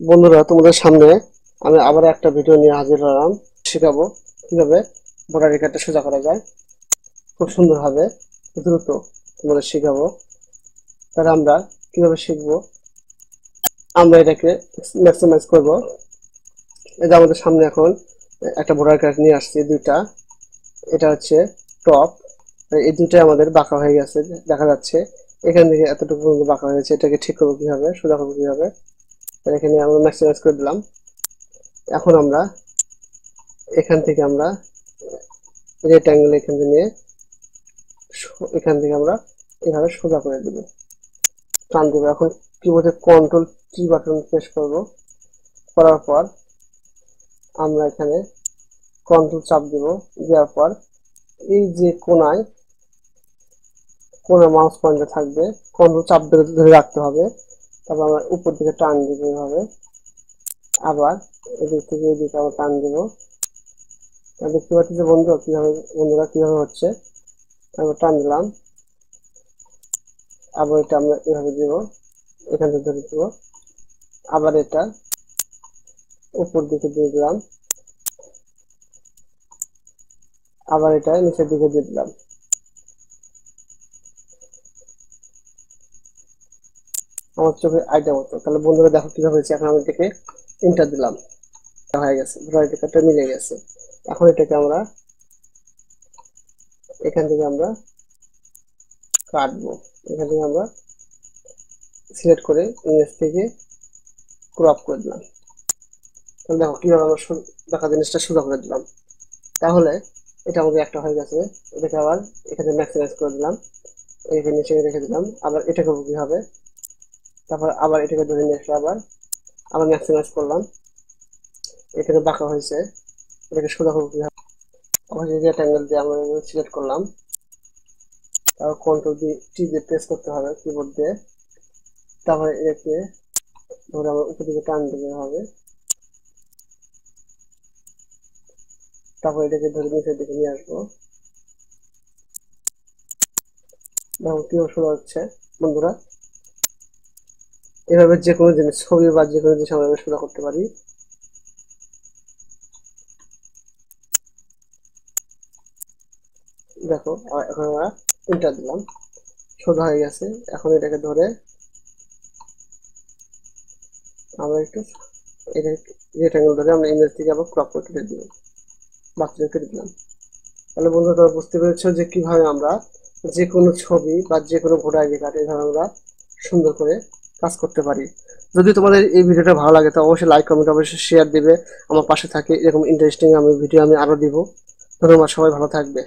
বন্ধুরা, তোমাদের সামনে আমি আবার একটা ভিডিও নিয়ে হাজির হলাম। শেখাবো কিভাবে ভোটার আই কার্ডটা সোজা করা যায় খুব সুন্দরভাবে, দ্রুত তোমাদের শেখাবো। তাহলে আমরা কিভাবে শিখবো, আমরা এটাকে ম্যাক্সিমাইজ করব। এই যে আমাদের সামনে এখন একটা ভোটার কার্ড নিয়ে আসছি, দুইটা। এটা হচ্ছে টপ, এই দুইটাই আমাদের বাঁকা হয়ে গেছে, দেখা যাচ্ছে। এখান থেকে এতটুকু পর্যন্ত বাঁকা হয়ে গেছে, এটাকে ঠিক করবো কিভাবে, সোজা করবো কিভাবে। এখানে আমরা ম্যাক্সিমাইজ করে দিলাম। এখন আমরা এখান থেকে আমরা রেক্ট্যাঙ্গেল এখান থেকে নিয়ে এখান থেকে আমরা এভাবে সোজা করে দেব, টান দেবো। এখন কিবোর্ডে কন্ট্রোল কি বাটন প্রেস করব, করার পর আমরা এখানে কন্ট্রোল চাপ দেব। দেওয়ার পর এই যে কোনায় মাউস পয়েন্টটা থাকবে, কন্ট্রোল চাপ ধরে রাখতে হবে। তারপর আমরা উপর দিকে টান দেবো এভাবে, আবার এদিক থেকে এদিকে আবার টান দেবো। দেখতে পাচ্ছি যে বন্ধুরা কিভাবে হচ্ছে। আমরা টান দিলাম, আবার এটা আমরা এভাবে দেব, এখান থেকে ধরে দেব। আবার এটা উপর দিকে দিয়ে দিলাম, আবার এটা নিচের দিকে দিয়ে দিলাম। আমার চোখে আইডিয়া মতো। তাহলে বন্ধুরা দেখো কিভাবে হয়েছে। এখন আমি এটাকে এন্টার দিলাম, হয়ে গেছে, ভোটার কার্ডটা মিলে গেছে। এখন এটাকে আমরা এখান থেকে আমরা কাটবো, এখান থেকে আমরা সিলেক্ট করে ইমেজ থেকে ক্রপ করে দিলাম। তাহলে দেখো কিভাবে আমরা দেখা জিনিসটা সোজা করে দিলাম। তাহলে এটা আমাদের একটা হয়ে গেছে। এটাকে আবার এখানে ম্যাক্সিমাইজ করে দিলাম, এখানে নিচে রেখে দিলাম। আবার এটা করবো কি হবে, তারপর আবার এটাকে ধরে নিয়ে আসলে আবার ম্যাক্সিমাইজ করলাম। এখানে বাঁকা হয়েছে, এটাকে সোজা করবো কি হবে। আবার রেক্ট্যাঙ্গেল দিয়ে আমরা সিলেক্ট করলাম, তারপর কন্ট্রোল টি দিয়ে প্রেস করতে হবে কিবোর্ড দিয়ে। তারপরে এটাকে ধরে আমরা উপর দিকে টান দিতে হবে, তারপর এটাকে ধরে নিচের দিকে নিয়ে আসবো। দেখো কিভাবে সোজা হচ্ছে বন্ধুরা। এভাবে যে কোনো জিনিস, ছবি বা যে কোনো জিনিস আমরা সোজা করতে পারি। দেখো এখন আমরা এন্টার দিলাম, সোজা হয়ে গেছে। এখন এটাকে ধরে আমরা একটু রেক্ট্যাঙ্গেল ধরে আমরা ইমেজ থেকে আবার ক্রপ করে কেটে দিলাম, বাচ্চাদের কেটে দিলাম। তাহলে বন্ধুরা তোমরা বুঝতে পেরেছো যে কিভাবে আমরা যে কোনো ছবি বা যে কোনো ভোটার আইডি কার্ড এভাবে আমরা সুন্দর করে কাজ করতে পারি। যদি তোমাদের এই ভিডিওটা ভালো লাগে তো অবশ্যই লাইক কমেন্ট অবশ্যই শেয়ার দিবে। আমার পাশে থাকে এরকম ইন্টারেস্টিং ভিডিও আমি আরো দিব। ধন্যবাদ, সবাই ভালো থাকবে।